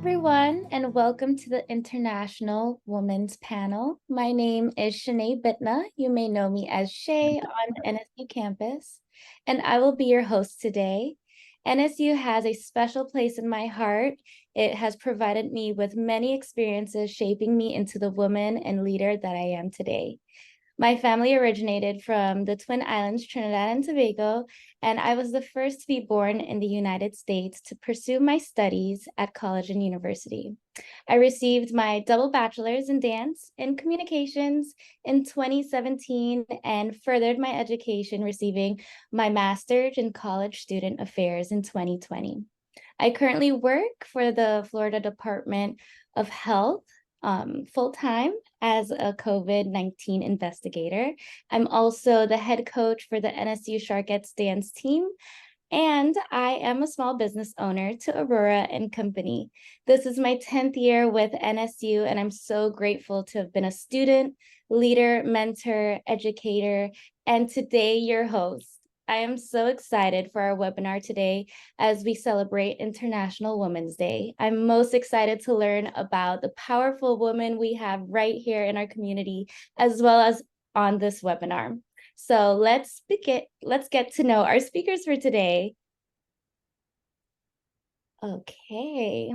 everyone, and welcome to the International Women's Panel. My name is Shanae Bitna. You may know me as Shay on NSU campus, and I will be your host today. NSU has a special place in my heart. It has provided me with many experiences shaping me into the woman and leader that I am today. My family originated from the Twin Islands, Trinidad and Tobago, and I was the first to be born in the United States to pursue my studies at college and university. I received my double bachelor's in dance and communications in 2017 and furthered my education receiving my master's in college student affairs in 2020. I currently work for the Florida Department of Health full-time as a COVID-19 investigator. I'm also the head coach for the NSU Sharkettes dance team, and I am a small business owner to Aurora and Company. This is my 10th year with NSU, and I'm so grateful to have been a student, leader, mentor, educator, and today your host. I am so excited for our webinar today as we celebrate International Women's Day. I'm most excited to learn about the powerful women we have right here in our community, as well as on this webinar. So let's get to know our speakers for today. Okay.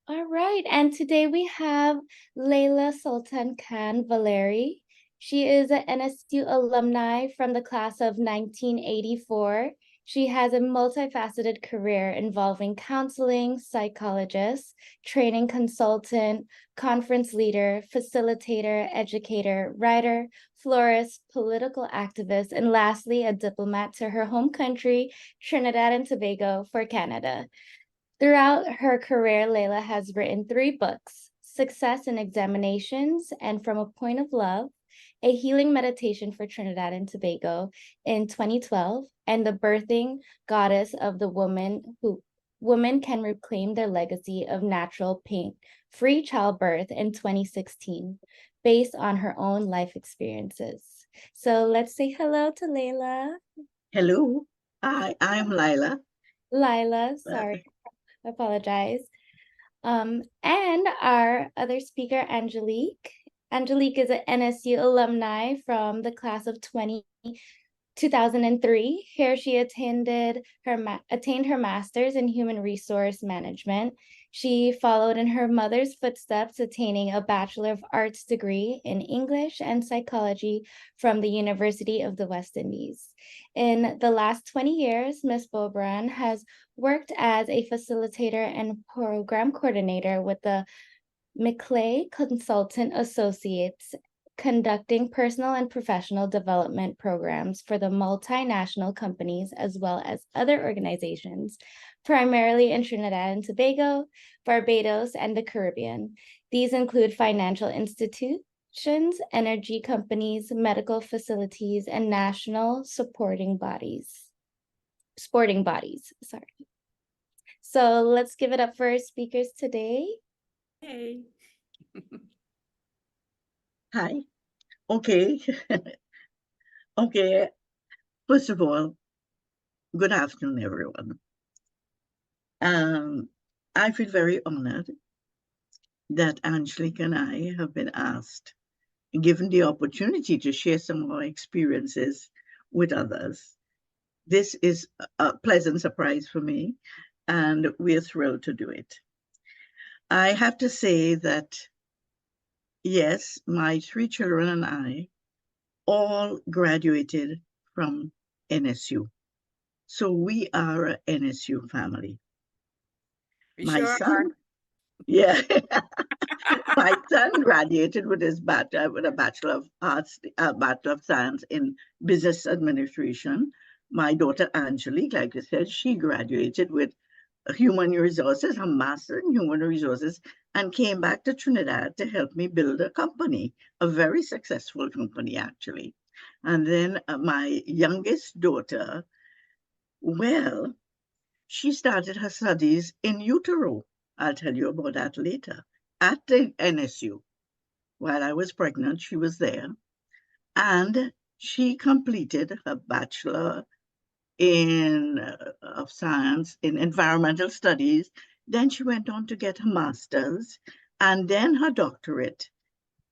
All right, and today we have Layla Sultan Khan Valeri. She is an NSU alumni from the class of 1984. She has a multifaceted career involving counseling, psychologist, training consultant, conference leader, facilitator, educator, writer, florist, political activist, and lastly, a diplomat to her home country, Trinidad and Tobago, for Canada. Throughout her career, Layla has written 3 books, Success in Examinations and From a Point of Love, a healing meditation for Trinidad and Tobago in 2012, and The Birthing Goddess of the Woman Who Women Can Reclaim Their Legacy of Natural Pain-Free Childbirth in 2016, based on her own life experiences. So let's say hello to Layla. Hello, I'm Lila. Lila, sorry. I apologize. And our other speaker, Angelique. Angelique is an NSU alumni from the class of 2003. Here she attained her master's in human resource management. She followed in her mother's footsteps, attaining a Bachelor of Arts degree in English and psychology from the University of the West Indies. In the last 20 years, Ms. Bobran has worked as a facilitator and program coordinator with the McClay Consultant Associates, conducting personal and professional development programs for the multinational companies as well as other organizations, primarily in Trinidad and Tobago, Barbados, and the Caribbean. These include financial institutions, energy companies, medical facilities, and national sporting bodies. Sorry. So let's give it up for our speakers today. Hey. Hi. Okay. Okay. First of all, good afternoon, everyone. I feel very honored that Angelique and I have been asked and given the opportunity to share some of our experiences with others. This is a pleasant surprise for me, and we're thrilled to do it. I have to say that, yes, my 3 children and I all graduated from NSU. So we are an NSU family. My son, yeah, my son graduated with a Bachelor of Arts, Bachelor of Science in Business Administration. My daughter Angelique, like I said, she graduated with Human Resources, a Master in Human Resources, and came back to Trinidad to help me build a company, a very successful company, actually. And then my youngest daughter, well, she started her studies in utero. I'll tell you about that later. At the NSU. While I was pregnant, she was there. And she completed her Bachelor of Science in Environmental Studies Then she went on to get her master's and then her doctorate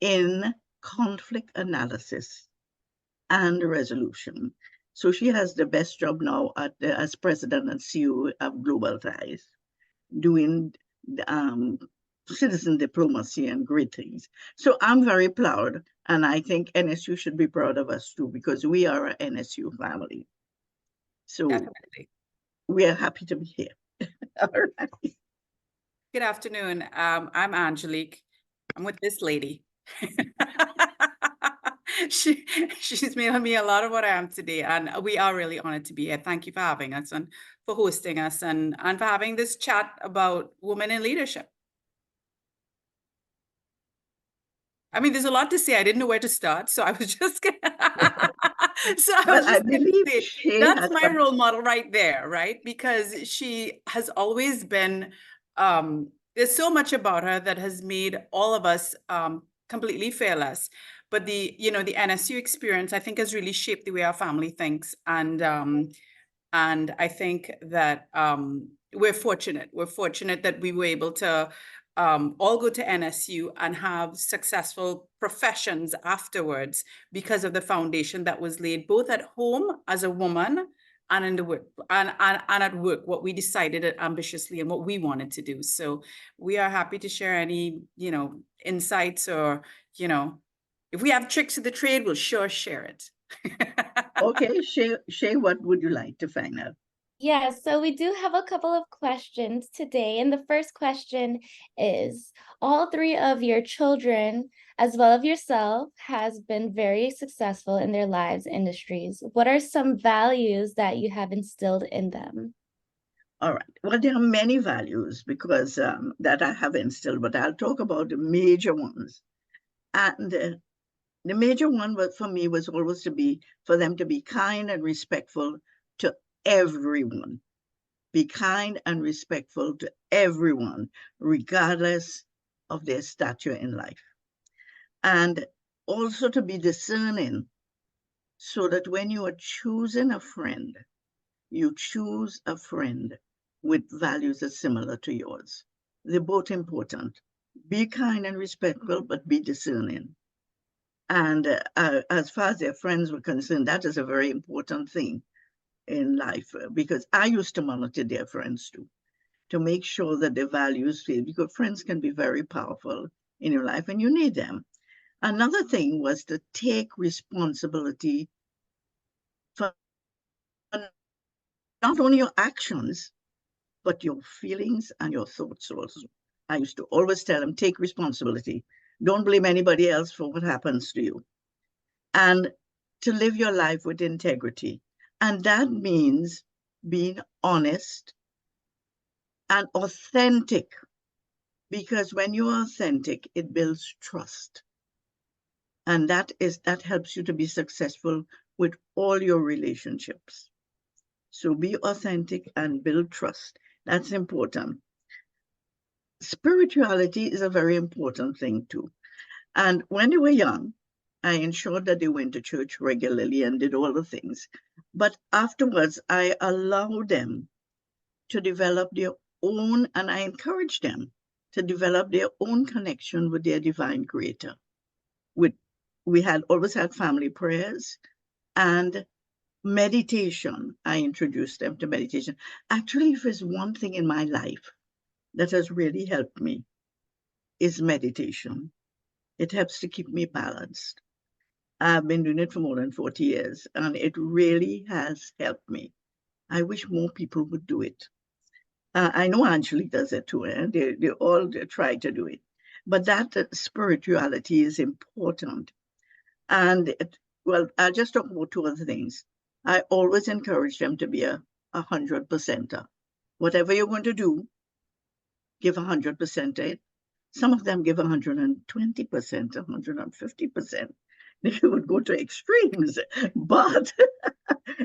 in conflict analysis and resolution. So she has the best job now as president and CEO of Global Ties, doing citizen diplomacy and great things. So I'm very proud, and I think NSU should be proud of us too, because we are an NSU family. So Definitely. we are happy to be here. All right. Good afternoon. I'm Angelique. I'm with this lady. She's made me a lot of what I am today, and we are really honored to be here. Thank you for having us and for hosting us and for having this chat about women in leadership. I mean, there's a lot to say. I didn't know where to start, so I was just gonna I believe Shay that's has my role model right there, right? Because she has always been, there's so much about her that has made all of us completely fearless. But the NSU experience, I think, has really shaped the way our family thinks. And I think that we're fortunate. We're fortunate that we were able to all go to NSU and have successful professions afterwards because of the foundation that was laid both at home as a woman and in the work and at work, what we decided ambitiously and what we wanted to do. So we are happy to share any, insights or, if we have tricks of the trade, we'll sure share it. Okay, Shay, what would you like to find out? Yeah, so we do have a couple of questions today. And the first question is, all three of your children, as well as yourself, has been very successful in their lives, industries. What are some values that you have instilled in them? All right. Well, there are many values because that I have instilled, but I'll talk about the major ones. And the major one for me was always for them to be kind and respectful to everyone. Be kind and respectful to everyone, regardless of their stature in life. And also to be discerning so that when you are choosing a friend, you choose a friend with values that are similar to yours. They're both important. Be kind and respectful, but be discerning. And as far as their friends were concerned, that is a very important thing in life, because I used to monitor their friends too, to make sure that their values fit, because friends can be very powerful in your life and you need them. Another thing was to take responsibility for not only your actions, but your feelings and your thoughts also. I used to always tell them, take responsibility. Don't blame anybody else for what happens to you. And to live your life with integrity. And that means being honest and authentic, because when you're authentic, it builds trust. And that helps you to be successful with all your relationships. So be authentic and build trust. That's important. Spirituality is a very important thing too. And when they were young, I ensured that they went to church regularly and did all the things. But afterwards, I allowed them to develop their own, and I encouraged them to develop their own connection with their divine creator. We had always had family prayers and meditation. I introduced them to meditation. Actually, if there's one thing in my life that has really helped me, is meditation. It helps to keep me balanced. I've been doing it for more than 40 years, and it really has helped me. I wish more people would do it. I know Angelique does it too. They all try to do it. But that spirituality is important. And I'll just talk about two other things. I always encourage them to be a 100%er. Whatever you're going to do, give 100% to it. Some of them give 120%, 150%. They would go to extremes. But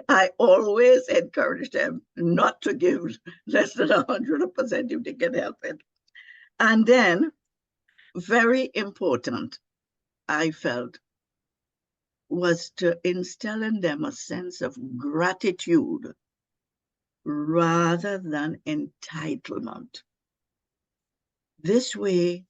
I always encourage them not to give less than 100% if they can help it. And then, very important, I felt, was to instill in them a sense of gratitude rather than entitlement. This way,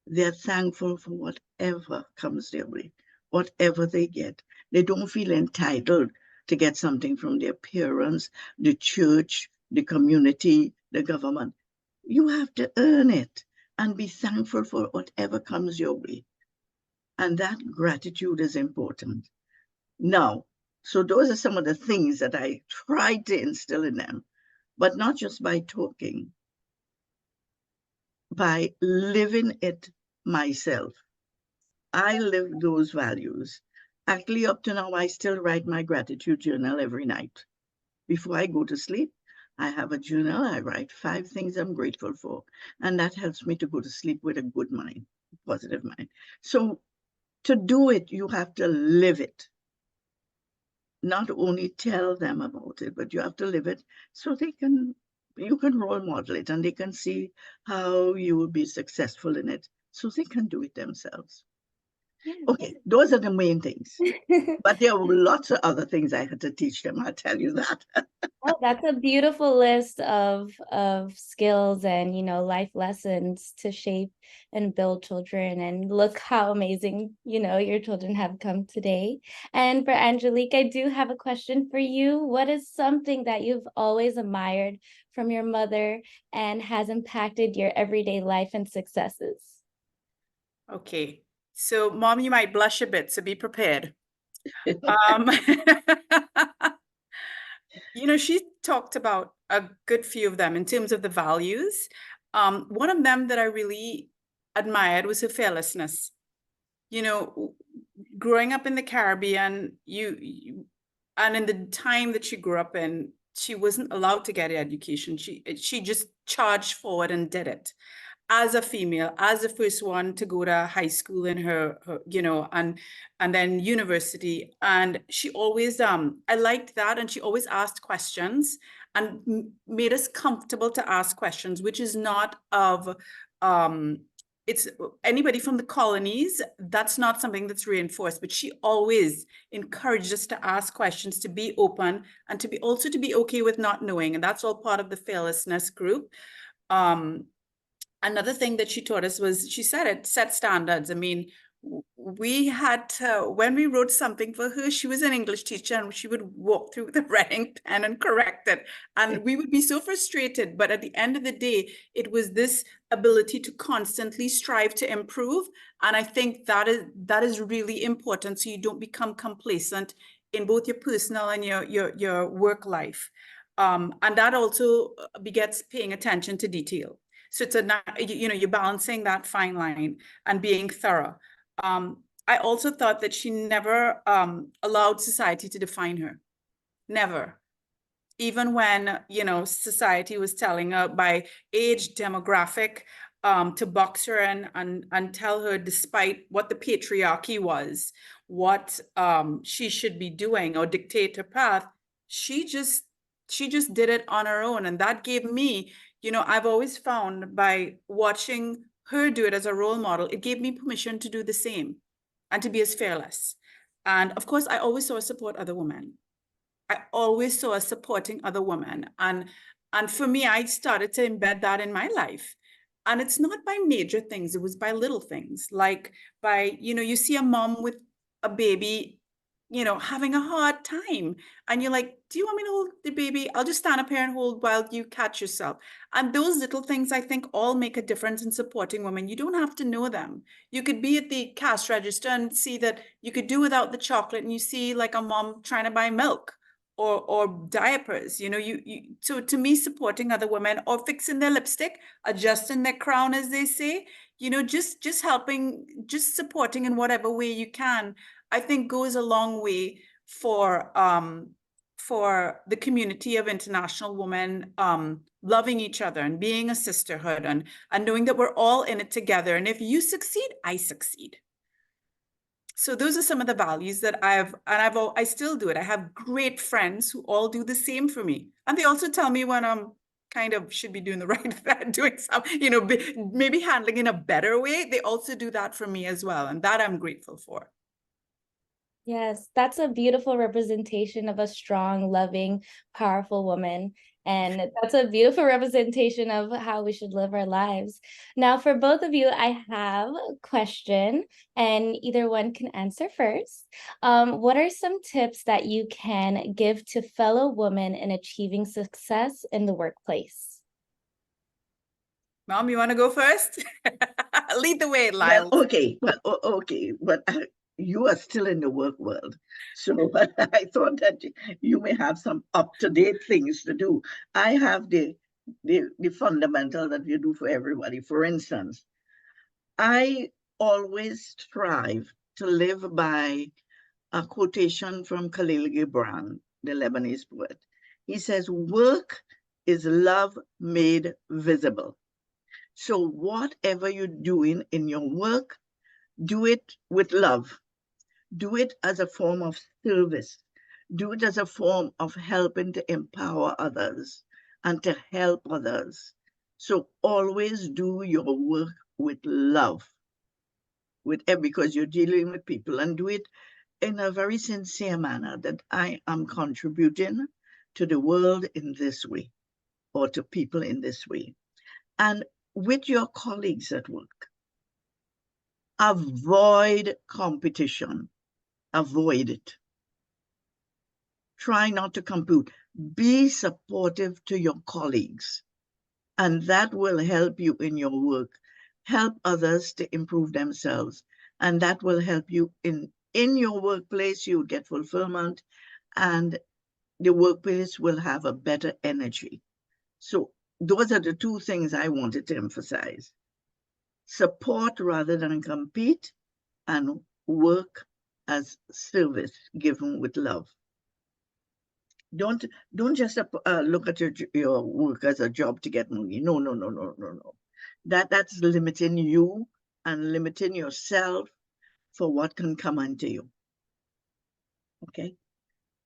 they're thankful for whatever comes their way, whatever they get. They don't feel entitled to get something from their parents, the church, the community, the government. You have to earn it and be thankful for whatever comes your way. And that gratitude is important. Now, so those are some of the things that I tried to instill in them, but not just by talking, by living it myself. I live those values. Actually, up to now, I still write my gratitude journal every night. Before I go to sleep, I have a journal. I write 5 things I'm grateful for, and that helps me to go to sleep with a good mind, positive mind. So to do it, you have to live it. Not only tell them about it, but you have to live it so you can role model it and they can see how you will be successful in it so they can do it themselves. Yeah. Okay, those are the main things. But there were lots of other things I had to teach them, I'll tell you that. Oh, that's a beautiful list of skills and, life lessons to shape and build children. And look how amazing, your children have come today. And for Angelique, I do have a question for you. What is something that you've always admired from your mother and has impacted your everyday life and successes? Okay. So, Mom, you might blush a bit, so be prepared. Um, she talked about a good few of them in terms of the values. One of them that I really admired was her fearlessness. Growing up in the Caribbean, and in the time that she grew up in, she wasn't allowed to get an education. She just charged forward and did it. As a female, as the first one to go to high school in her and then university. And she always, I liked that. And she always asked questions and made us comfortable to ask questions, which is not of, it's anybody from the colonies. That's not something that's reinforced, but she always encouraged us to ask questions, to be open, and to be okay with not knowing. And that's all part of the fearlessness group. Another thing that she taught us was, she said it, set standards. I mean, we had to, when we wrote something for her, she was an English teacher and she would walk through the writing pen and correct it. And we would be so frustrated. But at the end of the day, it was this ability to constantly strive to improve. And I think that is really important. So you don't become complacent in both your personal and your work life. And that also begets paying attention to detail. So it's you're balancing that fine line and being thorough. I also thought that she never allowed society to define her. Never. Even when, society was telling her by age, demographic, to box her and tell her, despite what the patriarchy was, what she should be doing or dictate her path, she just did it on her own. And that gave me, I've always found by watching her do it as a role model, it gave me permission to do the same and to be as fearless. And of course, I always saw her support other women. I always saw us supporting other women. And for me, I started to embed that in my life. And it's not by major things, it was by little things, like by, you see a mom with a baby, having a hard time. And you're like, do you want me to hold the baby? I'll just stand up here and hold while you catch yourself. And those little things, I think, all make a difference in supporting women. You don't have to know them. You could be at the cash register and see that you could do without the chocolate, and you see like a mom trying to buy milk or diapers, so to me, supporting other women or fixing their lipstick, adjusting their crown, as they say, just helping, just supporting in whatever way you can, I think goes a long way for the community of international women, loving each other and being a sisterhood and knowing that we're all in it together. And if you succeed, I succeed. So those are some of the values that I still do it. I have great friends who all do the same for me. And they also tell me when I'm kind of should be doing the right thing, doing some, maybe handling in a better way. They also do that for me as well. And that I'm grateful for. Yes, that's a beautiful representation of a strong, loving, powerful woman. And that's a beautiful representation of how we should live our lives. Now, for both of you, I have a question, and either one can answer first. What are some tips that you can give to fellow women in achieving success in the workplace? Mom, you want to go first? Lead the way, Well, Lyle. okay, but you are still in the work world, so I thought that you may have some up-to-date things to do. I have the fundamental that you do for everybody. For instance, I always strive to live by a quotation from Khalil Gibran, the Lebanese poet. He says, "Work is love made visible." So whatever you're doing in your work, do it with love. Do it as a form of service. Do it as a form of helping to empower others and to help others. So always do your work with love, because you're dealing with people, and do it in a very sincere manner, that I am contributing to the world in this way, or to people in this way. And with your colleagues at work, avoid competition. Avoid it. Try not to compete. Be supportive to your colleagues, and that will help you in your work. Help others to improve themselves, and that will help you in your workplace. You get fulfillment, and the workplace will have a better energy. So those are the two things I wanted to emphasize: support rather than compete, and work as service given with love. Don't just look at your work as a job to get money. No, no, no, no, no, no. That's limiting you and limiting yourself for what can come into you. Okay,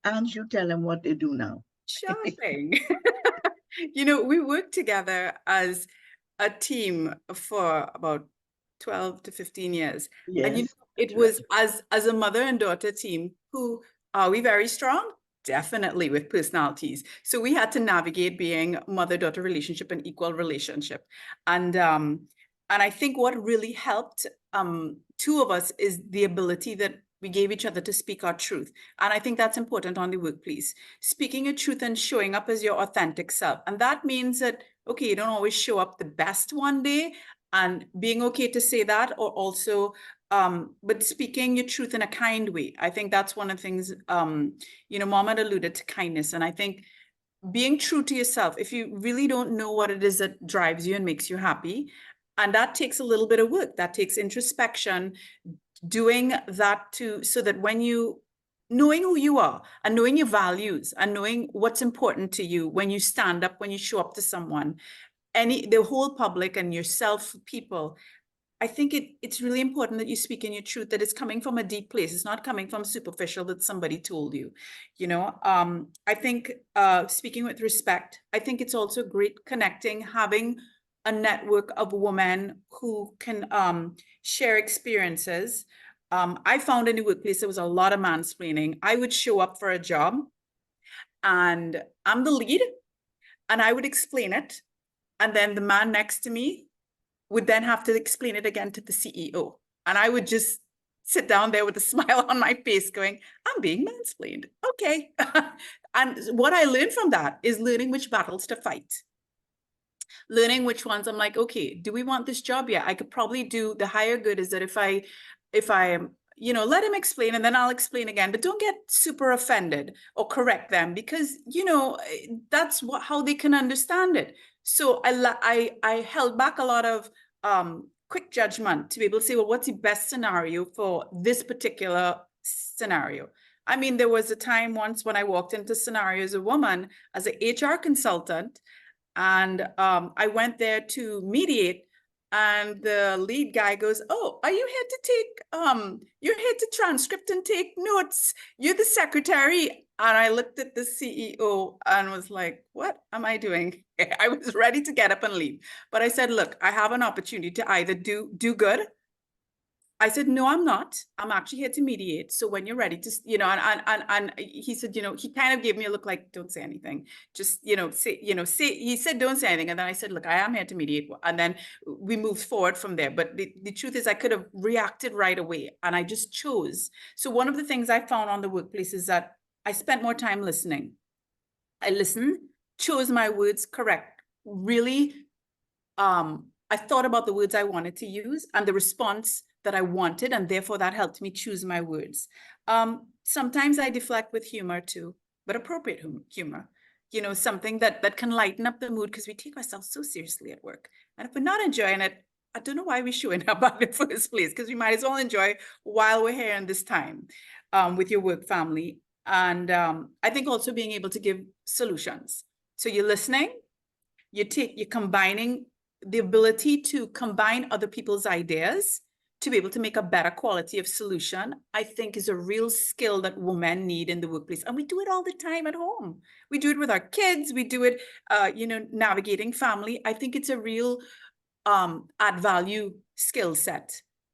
and you tell them what they do now. Sure thing. We worked together as a team for about 12 to 15 years. And Yes, it that's was right. as a mother and daughter team. Who are we very strong? Definitely, with personalities. So we had to navigate being mother-daughter relationship and equal relationship. And I think what really helped two of us is the ability that we gave each other to speak our truth. And I think that's important on the workplace. Speaking your truth and showing up as your authentic self. And that means that, okay, you don't always show up the best one day, and being okay to say that, or also, but speaking your truth in a kind way. I think that's one of the things, Mom had alluded to kindness. And I think being true to yourself, if you really don't know what it is that drives you and makes you happy, and that takes a little bit of work, that takes introspection, doing that too, so that when you knowing who you are and knowing your values and knowing what's important to you, when you stand up, when you show up to someone, the whole public and yourself, people, I think it's really important that you speak in your truth, that it's coming from a deep place. It's not coming from superficial that somebody told you. I think speaking with respect, I think it's also great connecting, having a network of women who can share experiences. I found in the workplace there was a lot of mansplaining. I would show up for a job and I'm the lead, and I would explain it. And then the man next to me would then have to explain it again to the CEO. And I would just sit down there with a smile on my face going, I'm being mansplained. Okay. And what I learned from that is learning which battles to fight. Learning which ones I'm like, okay, do we want this job? Yeah, I could probably do. The higher good is that if I let him explain and then I'll explain again, but don't get super offended or correct them, because that's how they can understand it. So I held back a lot of quick judgment to be able to say, well, what's the best scenario for this particular scenario? I mean, there was a time once when I walked into scenario as a woman, as an HR consultant, and I went there to mediate, and the lead guy goes, oh, are you here to take, you're here to transcript and take notes. You're the secretary. And I looked at the CEO and was like, what am I doing? I was ready to get up and leave. But I said, look, I have an opportunity to either do good I said, no, I'm not. I'm actually here to mediate. So when you're ready to, and he said, he kind of gave me a look like, don't say anything. Just, he said, don't say anything. And then I said, look, I am here to mediate. And then we moved forward from there. But the truth is I could have reacted right away and I just chose. So one of the things I found on the workplace is that I spent more time listening. I listened, chose my words correct, really, I thought about the words I wanted to use and the response that I wanted, and therefore that helped me choose my words. Sometimes I deflect with humor too, but appropriate humor. Something that can lighten up the mood because we take ourselves so seriously at work. And if we're not enjoying it, I don't know why we're showing up at the first place, because we might as well enjoy while we're here in this time with your work family. And I think also being able to give solutions. So you're listening, you're combining the ability to combine other people's ideas to be able to make a better quality of solution, I think is a real skill that women need in the workplace. And we do it all the time at home. We do it with our kids. We do it, navigating family. I think it's a real add value skill set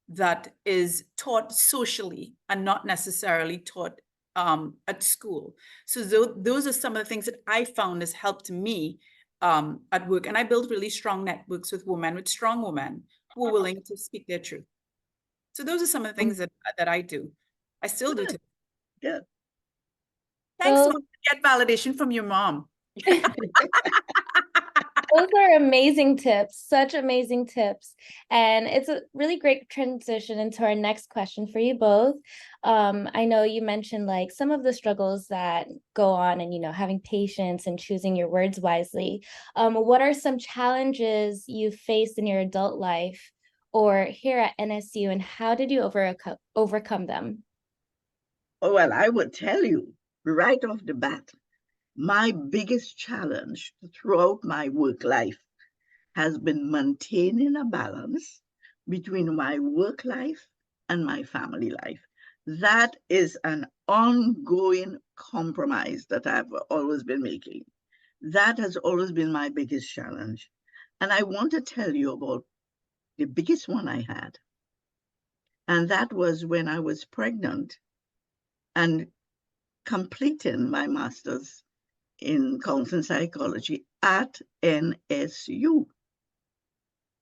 that is taught socially and not necessarily taught at school. So those are some of the things that I found has helped me at work. And I build really strong networks with strong women who are willing to speak their truth. So those are some of the things that I do. I still do today. Yeah. Thanks, Well- Mom. Get validation from your mom. Those are amazing tips, such amazing tips. And it's a really great transition into our next question for you both. I know you mentioned like some of the struggles that go on and, having patience and choosing your words wisely. What are some challenges you faced in your adult life or here at NSU, and how did you overcome them? Oh, well, I would tell you right off the bat, my biggest challenge throughout my work life has been maintaining a balance between my work life and my family life. That is an ongoing compromise that I've always been making. That has always been my biggest challenge. And I want to tell you about the biggest one I had. And that was when I was pregnant and completing my master's in counseling psychology at NSU.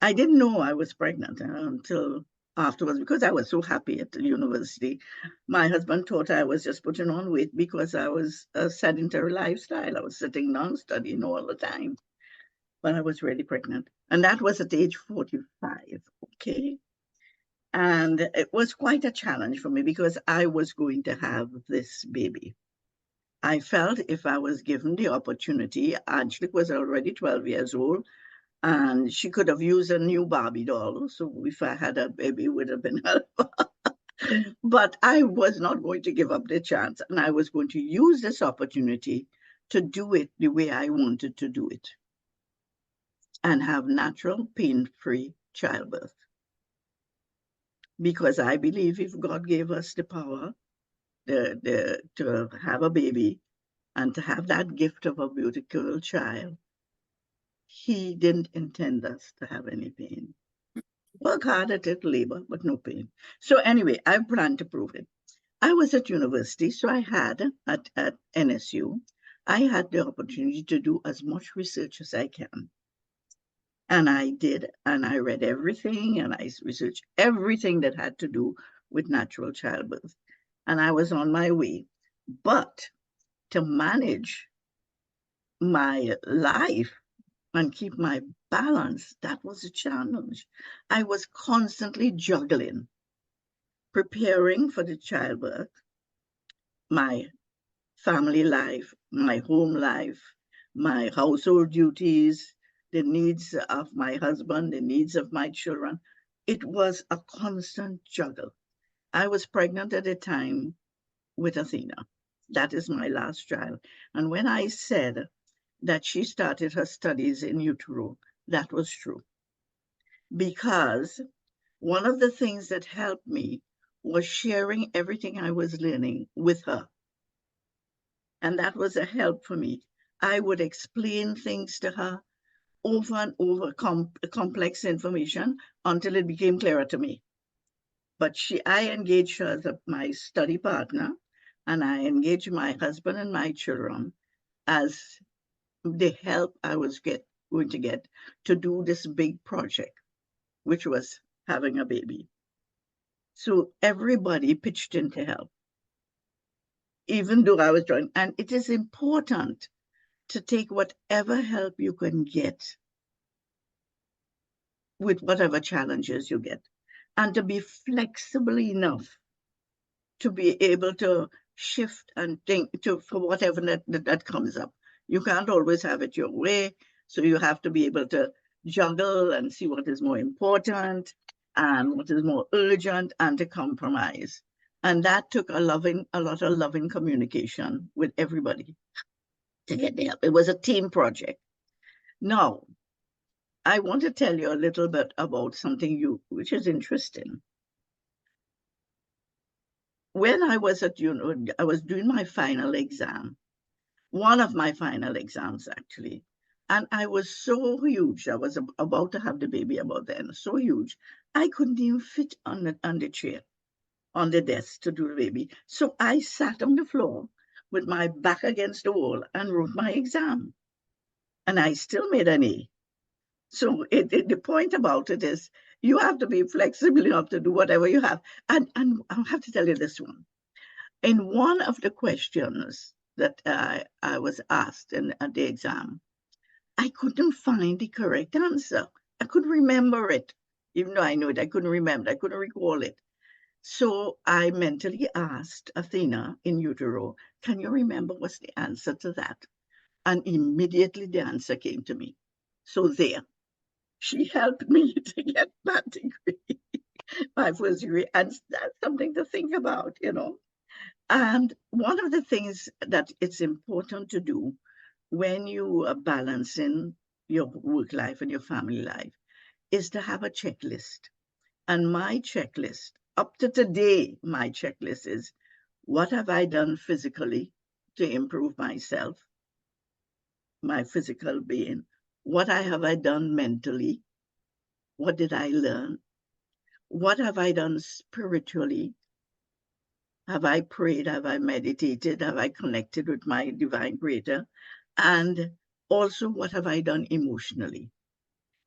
I didn't know I was pregnant until afterwards because I was so happy at the university. My husband thought I was just putting on weight because I was a sedentary lifestyle. I was sitting down studying all the time, but I was really pregnant. And that was at age 45, okay? And it was quite a challenge for me because I was going to have this baby. I felt if I was given the opportunity, Angelique was already 12 years old, and she could have used a new Barbie doll. So if I had a baby, it would have been helpful. But I was not going to give up the chance, and I was going to use this opportunity to do it the way I wanted to do it and have natural, pain-free childbirth. Because I believe if God gave us the power to have a baby and to have that gift of a beautiful child, He didn't intend us to have any pain. Work hard at it, labor, but no pain. So anyway, I plan to prove it. I was at university, so I had at NSU, I had the opportunity to do as much research as I can. And I did, and I read everything, and I researched everything that had to do with natural childbirth. And I was on my way. But to manage my life and keep my balance, that was a challenge. I was constantly juggling, preparing for the childbirth, my family life, my home life, my household duties, the needs of my husband, the needs of my children. It was a constant juggle. I was pregnant at the time with Athena. That is my last child. And when I said that she started her studies in utero, that was true. Because one of the things that helped me was sharing everything I was learning with her. And that was a help for me. I would explain things to her over and over, complex information, until it became clearer to me. But I engaged her as my study partner, and I engaged my husband and my children as the help I was going to get to do this big project, which was having a baby. So everybody pitched in to help, even though I was trying. And it is important to take whatever help you can get with whatever challenges you get, and to be flexible enough to be able to shift and think for whatever that comes up. You can't always have it your way, so you have to be able to juggle and see what is more important and what is more urgent, and to compromise. And that took a lot of loving communication with everybody to get the help. It was a team project. Now, I want to tell you a little bit about something which is interesting. When I was I was doing my final exam, one of my final exams actually, and I was so huge. I was about to have the baby about then, so huge. I couldn't even fit on the chair, on the desk to do the baby. So I sat on the floor with my back against the wall and wrote my exam. And I still made an A. So the point about it is you have to be flexible enough to do whatever you have. And I have to tell you this one. In one of the questions that I was asked at the exam, I couldn't find the correct answer. I couldn't remember it. Even though I knew it, I couldn't remember it. I couldn't recall it. So I mentally asked Athena in utero, can you remember what's the answer to that? And immediately the answer came to me. So there. She helped me to get that degree, my first degree. And that's something to think about, And one of the things that it's important to do when you are balancing your work life and your family life is to have a checklist. And my checklist, up to today, my checklist is, what have I done physically to improve myself, my physical being? What have I done mentally? What did I learn? What have I done spiritually? Have I prayed? Have I meditated? Have I connected with my divine creator? And also, what have I done emotionally?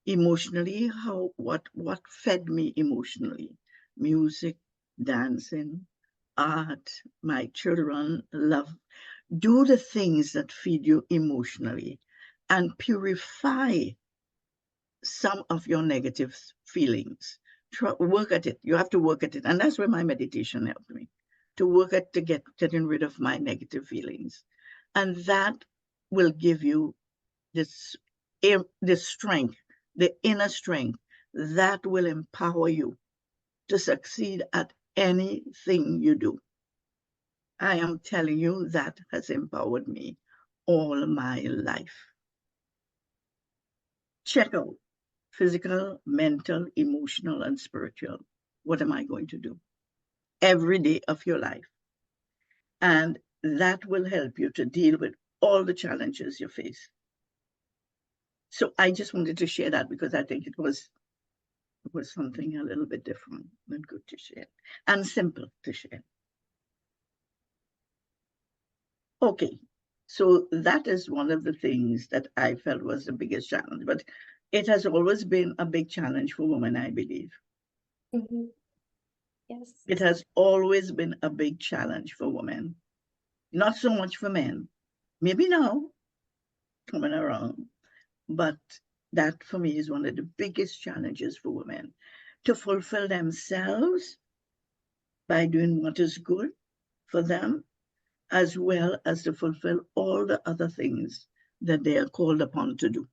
Emotionally, what fed me emotionally? Music, dancing, art, my children, love. Do the things that feed you emotionally and purify some of your negative feelings. Work at it. You have to work at it. And that's where my meditation helped me, to work at getting rid of my negative feelings. And that will give you this strength, the inner strength that will empower you to succeed at anything you do. I am telling you, that has empowered me all my life. Check out physical, mental, emotional, and spiritual. What am I going to do every day of your life? And that will help you to deal with all the challenges you face. So I just wanted to share that because I think it was something a little bit different and good to share and simple to share. Okay, so that is one of the things that I felt was the biggest challenge, but it has always been a big challenge for women, I believe. Mhm. Yes. It has always been a big challenge for women, not so much for men. Maybe now, coming around, but that for me is one of the biggest challenges for women, to fulfill themselves by doing what is good for them, as well as to fulfill all the other things that they are called upon to do.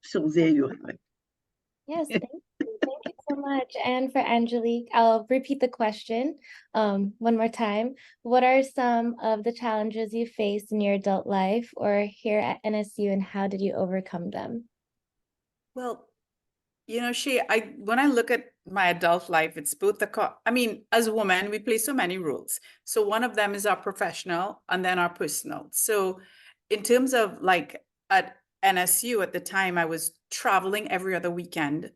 So there you have it. Yes, thank you. Thank you so much. And for Angelique, I'll repeat the question one more time. What are some of the challenges you faced in your adult life or here at NSU, and how did you overcome them? Well, Shay, when I look at my adult life, it's both as a woman, we play so many roles. So one of them is our professional and then our personal. So in terms of like at NSU at the time, I was traveling every other weekend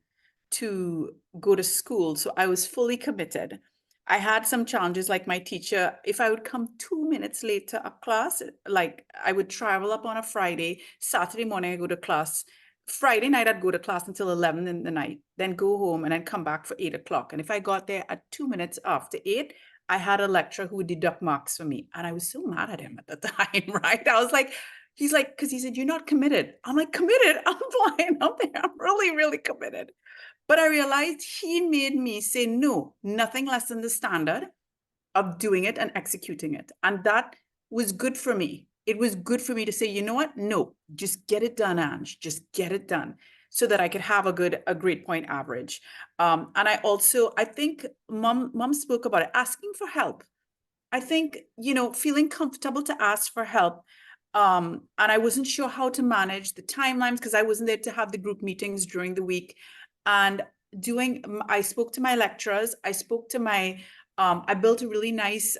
to go to school. So I was fully committed. I had some challenges, like my teacher, if I would come 2 minutes late to a class, like I would travel up on a Friday, Saturday morning I go to class. Friday night I'd go to class until 11 in the night, then go home and then come back for 8 o'clock. And if I got there at 2 minutes after 8, I had a lecturer who would deduct marks for me. And I was so mad at him at the time, right? I was like, he's like, because he said, you're not committed. I'm like, committed? I'm flying up there. I'm really, really committed. But I realized he made me say, no, nothing less than the standard of doing it and executing it. And that was good for me. It was good for me to say, you know what? No, just get it done, Ange. Just get it done so that I could have a grade point average. And I think mom spoke about it, asking for help. I think, feeling comfortable to ask for help. And I wasn't sure how to manage the timelines because I wasn't there to have the group meetings during the week. And I spoke to my lecturers, I spoke to I built a really nice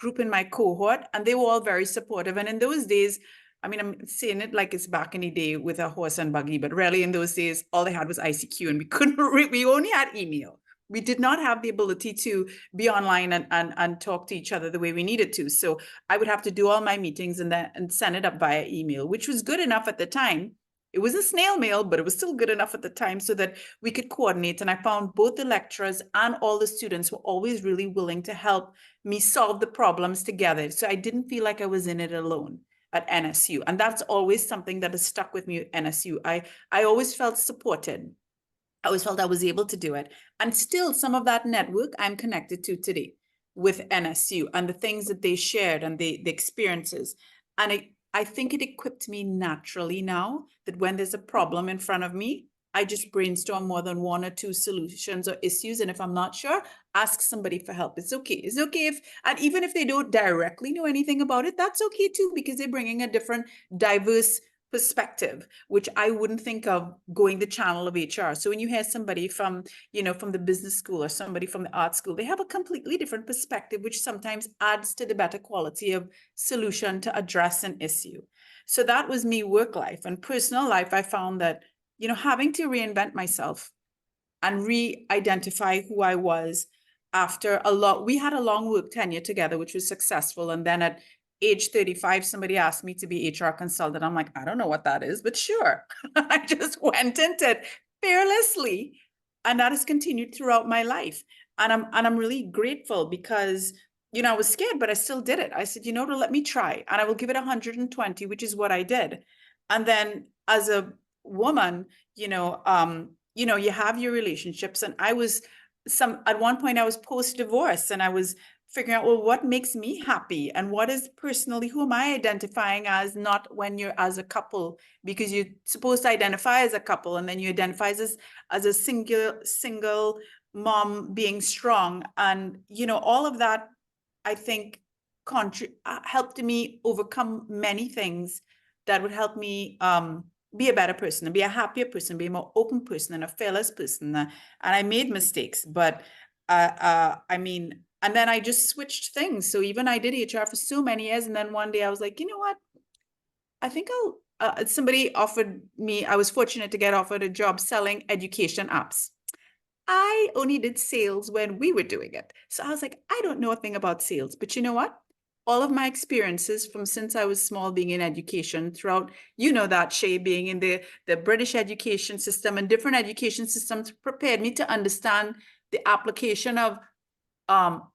group in my cohort, and they were all very supportive. And in those days, I mean, I'm saying it like it's back in the day with a horse and buggy, but really in those days, all they had was ICQ, and we only had email. We did not have the ability to be online and talk to each other the way we needed to. So I would have to do all my meetings and send it up via email, which was good enough at the time. It wasn't snail mail, but it was still good enough at the time so that we could coordinate. And I found both the lecturers and all the students were always really willing to help me solve the problems together. So I didn't feel like I was in it alone at NSU. And that's always something that has stuck with me at NSU. I always felt supported. I always felt I was able to do it. And still some of that network I'm connected to today with NSU and the things that they shared and the experiences. And I think it equipped me naturally now that when there's a problem in front of me, I just brainstorm more than 1 or 2 solutions or issues. And if I'm not sure, ask somebody for help. It's okay. It's okay and even if they don't directly know anything about it, that's okay too, because they're bringing a different, diverse perspective, which I wouldn't think of going the channel of HR. So when you hear somebody from the business school or somebody from the art school, they have a completely different perspective, which sometimes adds to the better quality of solution to address an issue. So that was me work life. And personal life, I found that, having to reinvent myself and re-identify who I was after we had a long work tenure together, which was successful. And then at age 35, somebody asked me to be HR consultant. I'm like, I don't know what that is, but sure. I just went into it fearlessly. And that has continued throughout my life. And I'm really grateful because, I was scared, but I still did it. I said, to let me try, and I will give it 120, which is what I did. And then as a woman, you have your relationships. And at one point I was post-divorce, and I was figuring out, well, what makes me happy and what is personally, who am I identifying as, not when you're as a couple, because you're supposed to identify as a couple and then you identify as a single mom being strong. And, all of that, I think, helped me overcome many things that would help me be a better person and be a happier person, be a more open person and a fearless person. And I made mistakes, but and then I just switched things. So even I did HR for so many years. And then one day I was like, you know what? I think somebody offered me, I was fortunate to get offered a job selling education apps. I only did sales when we were doing it. So I was like, I don't know a thing about sales, but you know what? All of my experiences from since I was small being in education throughout, that Shay, being in the British education system and different education systems prepared me to understand the application of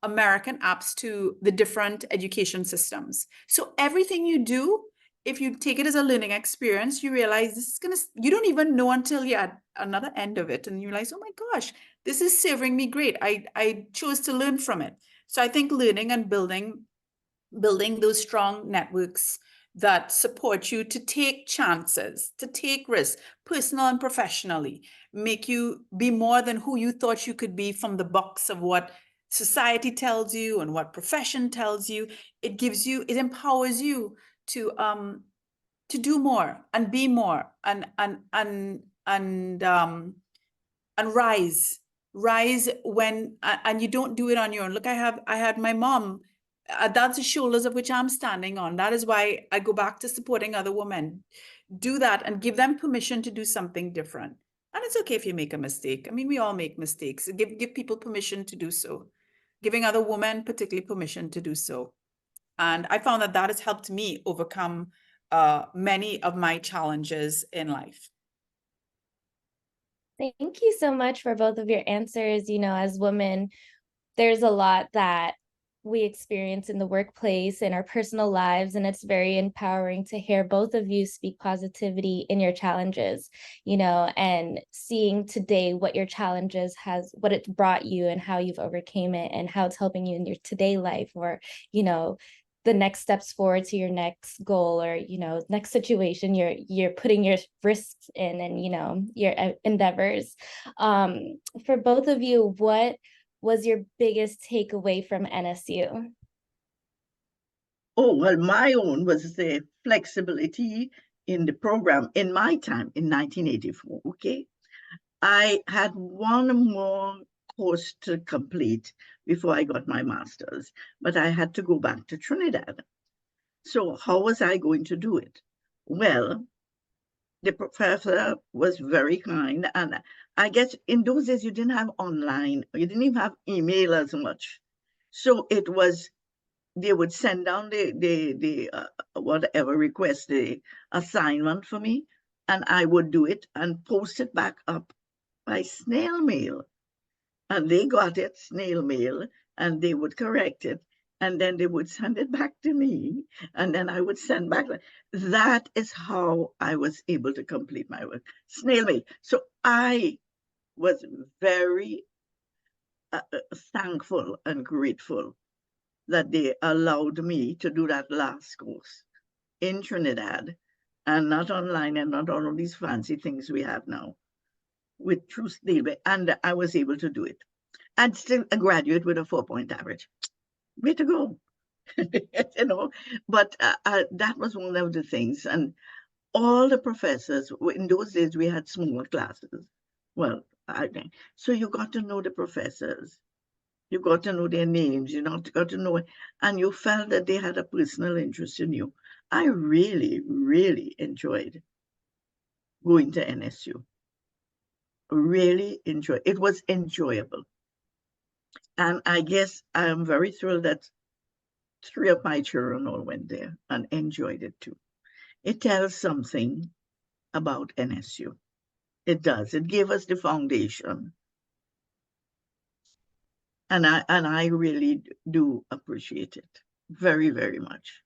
American apps to the different education systems. So everything you do, if you take it as a learning experience, you realize you don't even know until you're at another end of it. And you realize, oh my gosh, this is serving me great. I chose to learn from it. So I think learning and building those strong networks that support you to take chances, to take risks, personal and professionally, make you be more than who you thought you could be from the box of what society tells you and what profession tells you. It empowers you to do more and be more and rise when, and you don't do it on your own. Look, I had my mom. That's the shoulders of which I'm standing on. That is why I go back to supporting other women. do that and give them permission to do something different. And it's okay if you make a mistake. I mean, we all make mistakes. Give people permission to do so, giving other women particularly permission to do so. And I found that that has helped me overcome many of my challenges in life. Thank you so much for both of your answers. You know, as women, there's a lot that we experience in the workplace, in our personal lives, and it's very empowering to hear both of you speak positivity in your challenges, you know, and seeing today what your challenges what it's brought you and how you've overcame it and how it's helping you in your today life, or, you know, the next steps forward to your next goal, or, you know, next situation you're putting your risks in, and, you know, your endeavors. For both of you, what was your biggest takeaway from NSU? Oh, well, my own was the flexibility in the program in my time in 1984, okay? I had one more course to complete before I got my master's, but I had to go back to Trinidad. So how was I going to do it? Well, the professor was very kind, and I guess in those days you didn't have online, you didn't even have email as much. So it was, they would send down the whatever request, the assignment for me, and I would do it and post it back up by snail mail. And they got it, snail mail, and they would correct it. And then they would send it back to me. And then I would send back. That is how I was able to complete my work. Snail mail. So I was very thankful and grateful that they allowed me to do that last course in Trinidad, and not online and not all of these fancy things we have now with true snail mail. And I was able to do it. And still a graduate with a 4-point average. Way to go. You know, but that was one of the things. And all the professors, in those days we had smaller classes. Well, I think so. You got to know the professors, you got to know their names, you got to know, and you felt that they had a personal interest in you. I really, really enjoyed going to NSU. Really enjoyed. It was enjoyable. And I guess I am very thrilled that 3 of my children all went there and enjoyed it too. It tells something about NSU. It does. It gave us the foundation. And I really do appreciate it very, very much.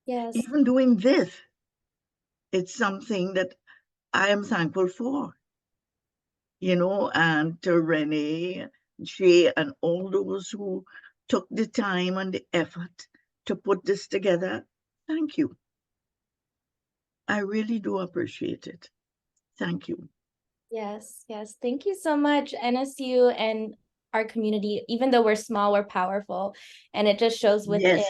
Yes. Even doing this, it's something that I am thankful for. You know, and to Renee, Shay, and all those who took the time and the effort to put this together. Thank you. I really do appreciate it. Thank you. Yes, yes. Thank you so much, NSU and our community. Even though we're small, we're powerful. And it just shows within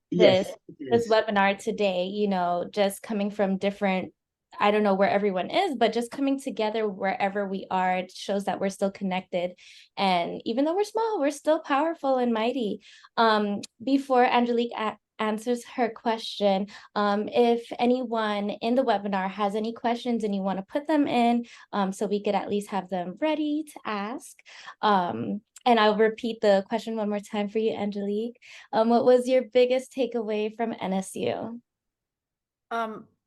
Yes, this webinar today, you know, just coming from different, I don't know where everyone is, but just coming together wherever we are, it shows that we're still connected. And even though we're small, we're still powerful and mighty. Before Angelique answers her question, if anyone in the webinar has any questions and you want to put them in, so we could at least have them ready to ask. And I'll repeat the question one more time for you, Angelique. What was your biggest takeaway from NSU?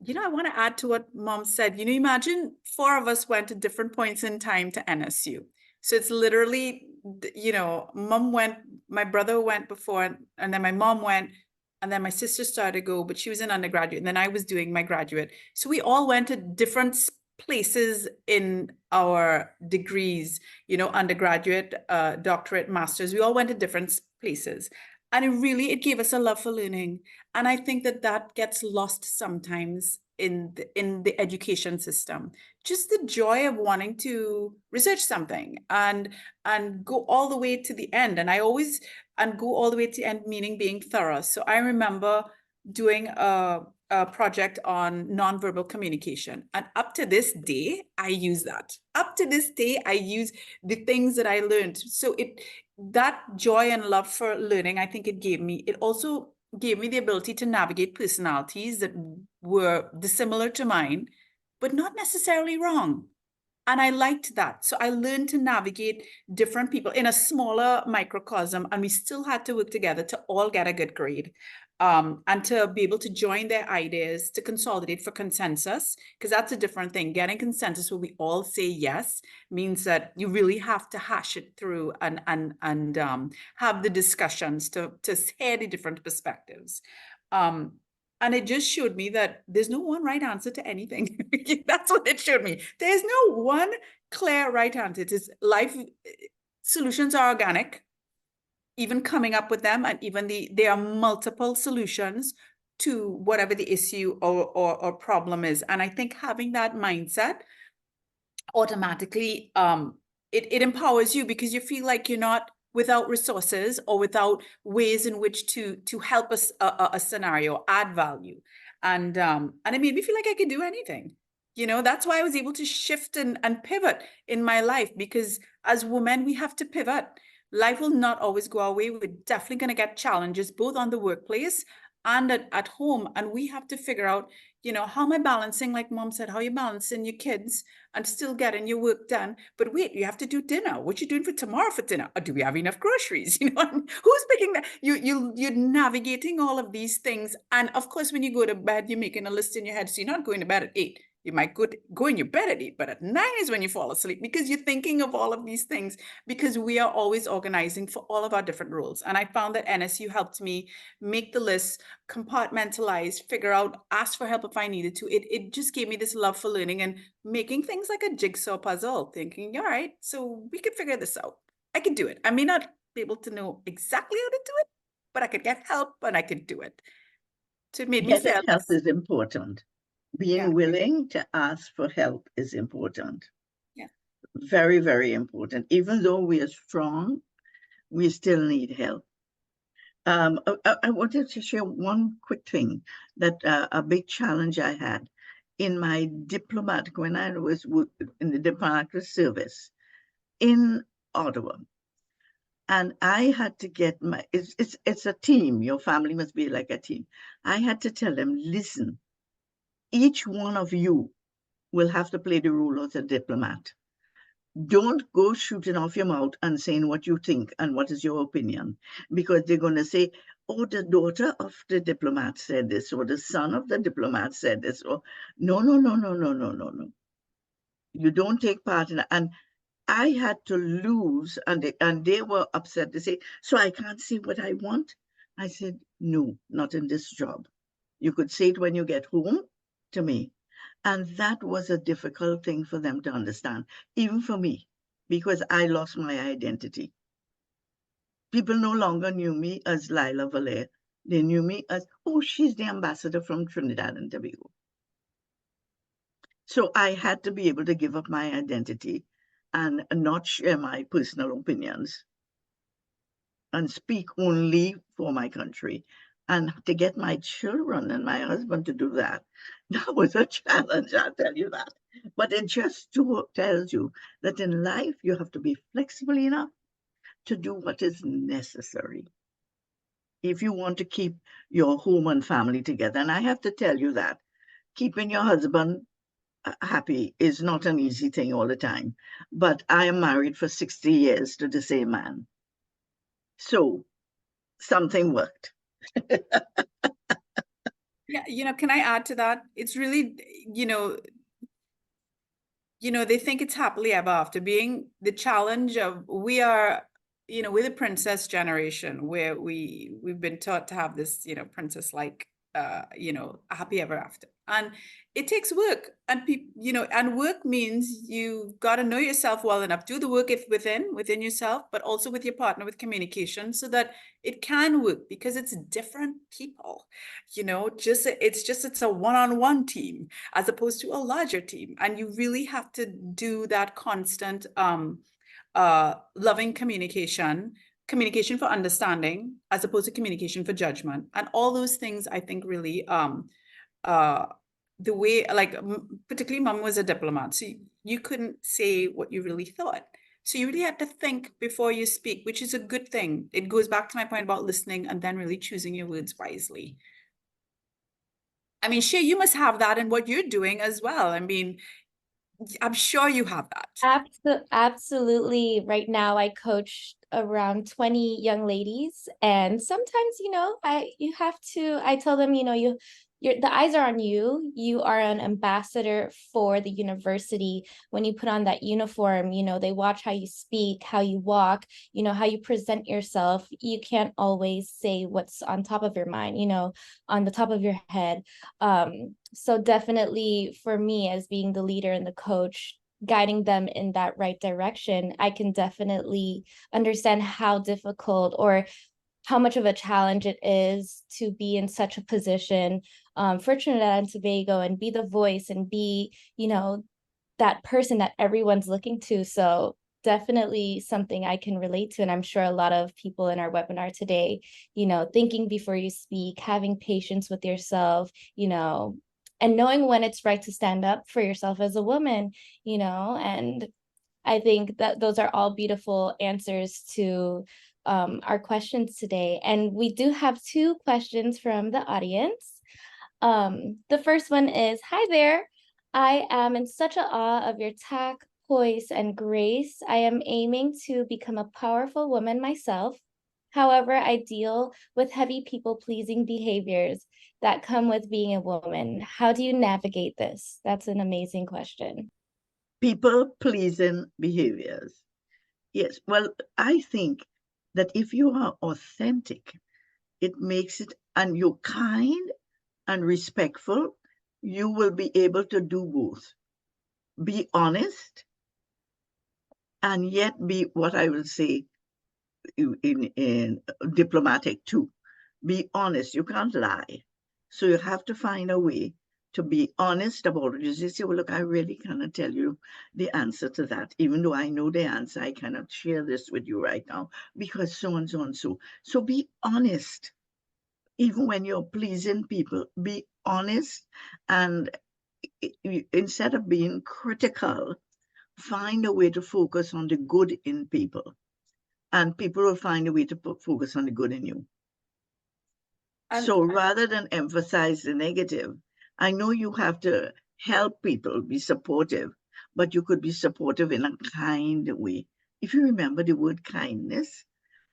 You know, I want to add to what Mom said. You know, imagine 4 of us went to different points in time to NSU. So it's literally, you know, Mom went, my brother went before, and then my mom went, and then my sister started to go, but she was an undergraduate, and then I was doing my graduate. So we all went to different places in our degrees, you know, undergraduate, doctorate, masters. We all went to different places. And it gave us a love for learning. And I think that that gets lost sometimes in the education system. Just the joy of wanting to research something and go all the way to the end. And go all the way to the end, meaning being thorough. So I remember doing a project on nonverbal communication. And up to this day, I use that. Up to this day, I use the things that I learned. So that joy and love for learning, I think it gave me, it also gave me the ability to navigate personalities that were dissimilar to mine, but not necessarily wrong. And I liked that. So I learned to navigate different people in a smaller microcosm, and we still had to work together to all get a good grade. And to be able to join their ideas, to consolidate for consensus, because that's a different thing. Getting consensus where we all say yes means that you really have to hash it through and have the discussions to hear the different perspectives. And it just showed me that there's no one right answer to anything. That's what it showed me. There's no one clear right answer. It is life. Solutions are organic, even coming up with them, and even there are multiple solutions to whatever the issue or problem is. And I think having that mindset automatically, it empowers you, because you feel like you're not without resources or without ways in which to help us a scenario, add value. And it made me feel like I could do anything. That's why I was able to shift and pivot in my life, because as women, we have to pivot. Life will not always go our way. We're definitely going to get challenges, both on the workplace and at home. And we have to figure out, how am I balancing, like Mom said, how are you balancing your kids and still getting your work done? But wait, you have to do dinner. What you doing for tomorrow for dinner? Or do we have enough groceries? Who's picking that? You're navigating all of these things. And of course, when you go to bed, you're making a list in your head. So you're not going to bed at 8. You might go in your bed at 8, but at 9 is when you fall asleep, because you're thinking of all of these things, because we are always organizing for all of our different roles. And I found that NSU helped me make the list, compartmentalize, figure out, ask for help if I needed to. It just gave me this love for learning and making things like a jigsaw puzzle, thinking, all right, so we could figure this out. I could do it. I may not be able to know exactly how to do it, but I could get help and I could do it. So it made me Getting feel help is important. Being Yeah. willing to ask for help is important. Yeah. Very, very important. Even though we are strong, we still need help. I wanted to share one quick thing, that a big challenge I had in my diplomatic, when I was in the diplomatic service in Ottawa. And I had to get it's a team. Your family must be like a team. I had to tell them, listen, each one of you will have to play the role of a diplomat. Don't go shooting off your mouth and saying what you think and what is your opinion, because they're going to say, oh, the daughter of the diplomat said this, or the son of the diplomat said this, or no. You don't take part in it. And I had to lose, and they were upset. They say, so I can't say what I want? I said, no, not in this job. You could say it when you get home to me. And that was a difficult thing for them to understand, even for me, because I lost my identity. People no longer knew me as Lila Valère. They knew me as, oh, she's the ambassador from Trinidad and Tobago. So I had to be able to give up my identity and not share my personal opinions and speak only for my country. And to get my children and my husband to do that, that was a challenge, I'll tell you that. But it just tells you that in life, you have to be flexible enough to do what is necessary if you want to keep your home and family together. And I have to tell you that keeping your husband happy is not an easy thing all the time. But I am married for 60 years to the same man. So something worked. Yeah, can I add to that? It's really, they think it's happily ever after. Being the challenge of, we're the princess generation, where we've been taught to have this, princess like, happy ever after. And it takes work, and and work means you've got to know yourself well enough, do the work within yourself, but also with your partner, with communication, so that it can work, because it's different people, it's a one-on-one team as opposed to a larger team. And you really have to do that constant, loving communication for understanding, as opposed to communication for judgment. And all those things, I think, really, the way, like, particularly Mom was a diplomat, so you couldn't say what you really thought. So you really have to think before you speak, which is a good thing. It goes back to my point about listening and then really choosing your words wisely. I mean, Shay, you must have that in what you're doing as well. I mean, I'm sure you have that. Absolutely. Right now, I coach around 20 young ladies, and sometimes, I tell them, the eyes are on you. You are an ambassador for the university. When you put on that uniform, they watch how you speak, how you walk, how you present yourself. You can't always say what's on top of your mind, on the top of your head. So definitely for me, as being the leader and the coach, guiding them in that right direction, I can definitely understand how difficult or how much of a challenge it is to be in such a position for Trinidad and Tobago and be the voice and be, that person that everyone's looking to. So definitely something I can relate to. And I'm sure a lot of people in our webinar today, thinking before you speak, having patience with yourself, and knowing when it's right to stand up for yourself as a woman, and I think that those are all beautiful answers to our questions today. And we do have 2 questions from the audience. The first one is, hi there. I am in such a awe of your tact, poise, and grace. I am aiming to become a powerful woman myself. However, I deal with heavy people-pleasing behaviors that come with being a woman. How do you navigate this? That's an amazing question. People-pleasing behaviors. Yes, well, I think that if you are authentic, it makes it, and you're kind and respectful, you will be able to do both. Be honest, and yet be what I will say in diplomatic too. Be honest. You can't lie. So you have to find a way to be honest about it. You say, well, look, I really cannot tell you the answer to that. Even though I know the answer, I cannot share this with you right now because so and so and so. So be honest. Even when you're pleasing people, be honest. And instead of being critical, find a way to focus on the good in people. And people will find a way to focus on the good in you. So rather than emphasize the negative, I know you have to help people, be supportive, but you could be supportive in a kind way. If you remember the word kindness,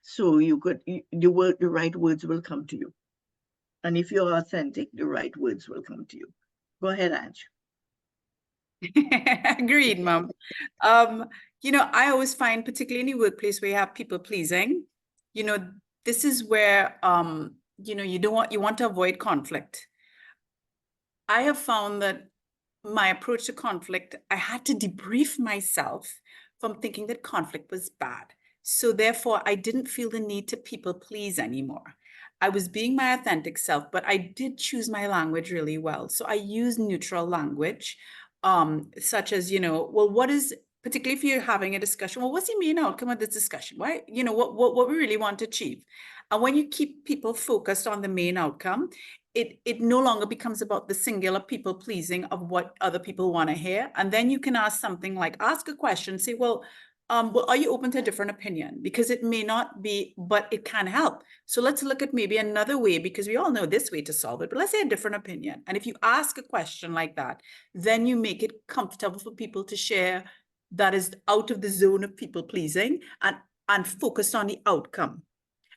so you could, the right words will come to you. And if you're authentic, the right words will come to you. Go ahead, Ange. Agreed, Mom. I always find, particularly in the workplace where you have people pleasing, this is where, you want to avoid conflict. I have found that my approach to conflict, I had to debrief myself from thinking that conflict was bad. So therefore, I didn't feel the need to people please anymore. I was being my authentic self, but I did choose my language really well. So I use neutral language, such as, well, what is, particularly if you're having a discussion, well, what's the main outcome of this discussion? Why, what we really want to achieve. And when you keep people focused on the main outcome, it no longer becomes about the singular people pleasing of what other people want to hear. And then you can ask something like, ask a question, say, well, are you open to a different opinion? Because it may not be, but it can help. So let's look at maybe another way, because we all know this way to solve it, but let's say a different opinion. And if you ask a question like that, then you make it comfortable for people to share that is out of the zone of people pleasing and focus on the outcome.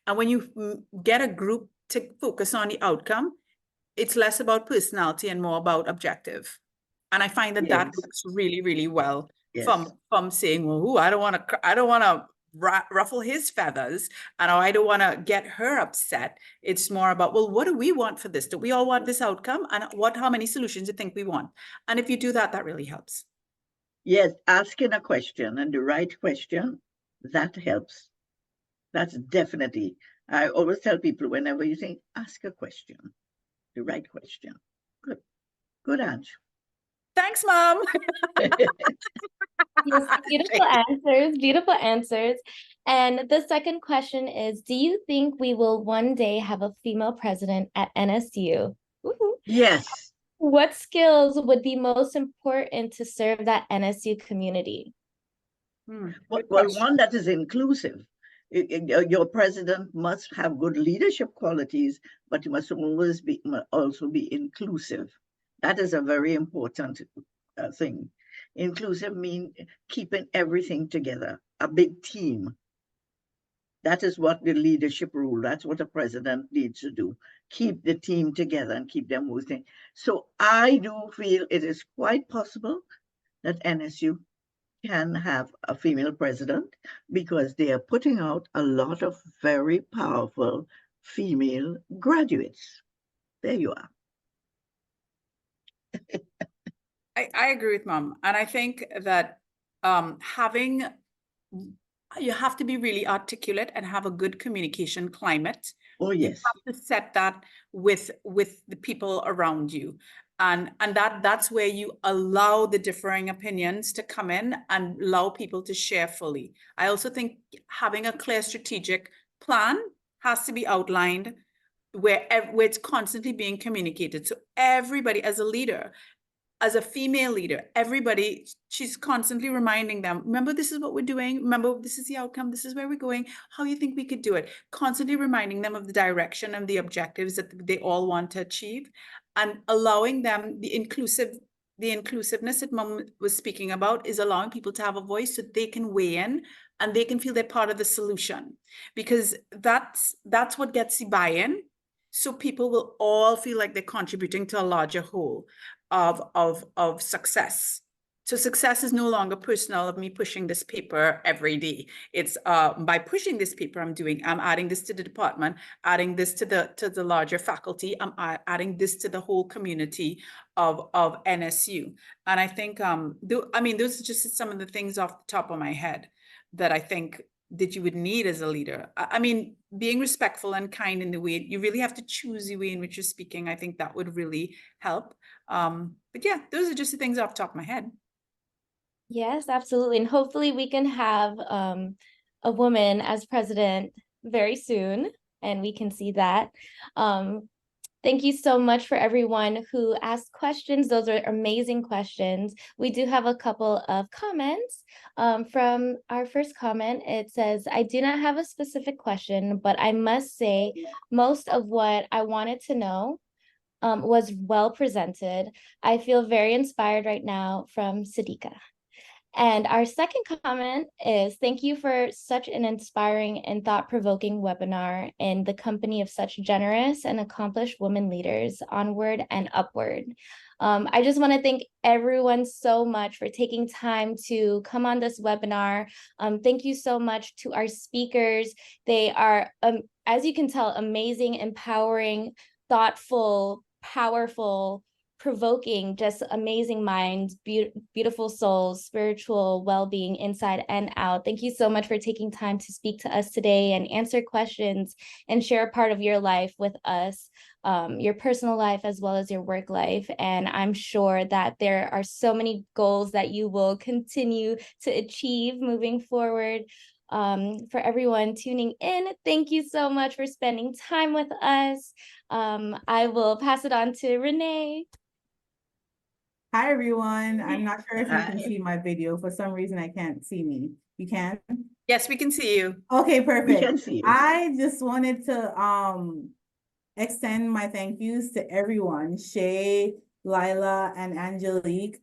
And when you get a group to focus on the outcome, it's less about personality and more about objective. And I find that that works really, really well from saying, well, I don't want to ruffle his feathers and I don't want to get her upset. It's more about, well, what do we want for this? Do we all want this outcome? And how many solutions do you think we want? And if you do that, that really helps. Yes, asking a question and the right question, that helps. That's definitely, I always tell people, whenever you think, ask a question, the right question. Good, Ange. Thanks, Mom. Yes, beautiful answers. And the second question is, do you think we will one day have a female president at NSU? Woo-hoo. Yes. What skills would be most important to serve that NSU community? Well, Good question. one that is inclusive. Your president must have good leadership qualities, but you must always also be inclusive. That is a very important thing. Inclusive means keeping everything together, a big team. That is what the leadership rule, that's what a president needs to do. Keep the team together and keep them moving. So I do feel it is quite possible that NSU can have a female president because they are putting out a lot of very powerful female graduates. There you are. I agree with Mom. And I think that you have to be really articulate and have a good communication climate. Oh, You yes. have to set that with the people around you. And that's where you allow the differing opinions to come in and allow people to share fully. I also think having a clear strategic plan has to be outlined where it's constantly being communicated. So everybody as a leader, as a female leader, everybody, she's constantly reminding them, remember, this is what we're doing. Remember, this is the outcome. This is where we're going. How you think we could do it? Constantly reminding them of the direction and the objectives that they all want to achieve, and allowing them the inclusiveness that Mom was speaking about is allowing people to have a voice so they can weigh in and they can feel they're part of the solution, because that's what gets the buy-in. So people will all feel like they're contributing to a larger whole of success. So success is no longer personal of me pushing this paper every day. It's by pushing this paper, I'm adding this to the department, adding this to the larger faculty, I'm adding this to the whole community of NSU. And I think those are just some of the things off the top of my head that I think that you would need as a leader. I mean, being respectful and kind in the way, you really have to choose the way in which you're speaking. I think that would really help. But yeah, those are just the things off the top of my head. Yes, absolutely. And hopefully we can have a woman as president very soon, and we can see that. Thank you so much for everyone who asked questions. Those are amazing questions. We do have a couple of comments. From our first comment, it says, I do not have a specific question, but I must say most of what I wanted to know was well presented. I feel very inspired right now, from Siddiqa. And our second comment is, thank you for such an inspiring and thought-provoking webinar in the company of such generous and accomplished women leaders, onward and upward. I just want to thank everyone so much for taking time to come on this webinar. Thank you so much to our speakers. They are, as you can tell, amazing, empowering, thoughtful, powerful, provoking, just amazing minds, beautiful souls, spiritual well-being inside and out. Thank you so much for taking time to speak to us today and answer questions and share a part of your life with us, your personal life as well as your work life. And I'm sure that there are so many goals that you will continue to achieve moving forward. For everyone tuning in, thank you so much for spending time with us. I will pass it on to Renee. Hi, everyone. I'm not sure if you can Hi. see my video. For some reason, I can't see me. You can? Yes, we can see you. Okay, We perfect. can see you. I just wanted to extend my thank yous to everyone, Shay, Lila, and Angelique.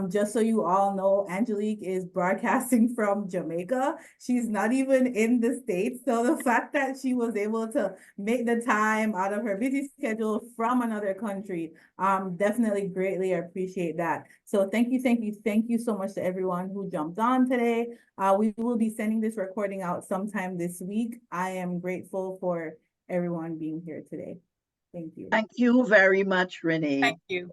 Just so you all know, Angelique is broadcasting from Jamaica. She's not even in the States. So the fact that she was able to make the time out of her busy schedule from another country, definitely greatly appreciate that. So thank you so much to everyone who jumped on today. We will be sending this recording out sometime this week. I am grateful for everyone being here today. Thank you. Thank you very much, Renee. Thank you.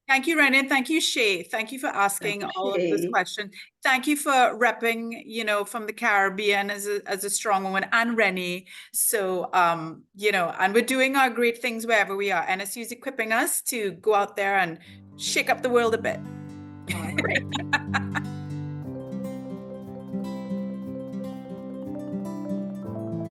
Thank you, Renee. Thank you, Shay. Thank you for asking all of those Shay. questions. Thank you for repping, from the Caribbean as a strong woman, and Renee. So, and we're doing our great things wherever we are. NSU is equipping us to go out there and shake up the world a bit. Great.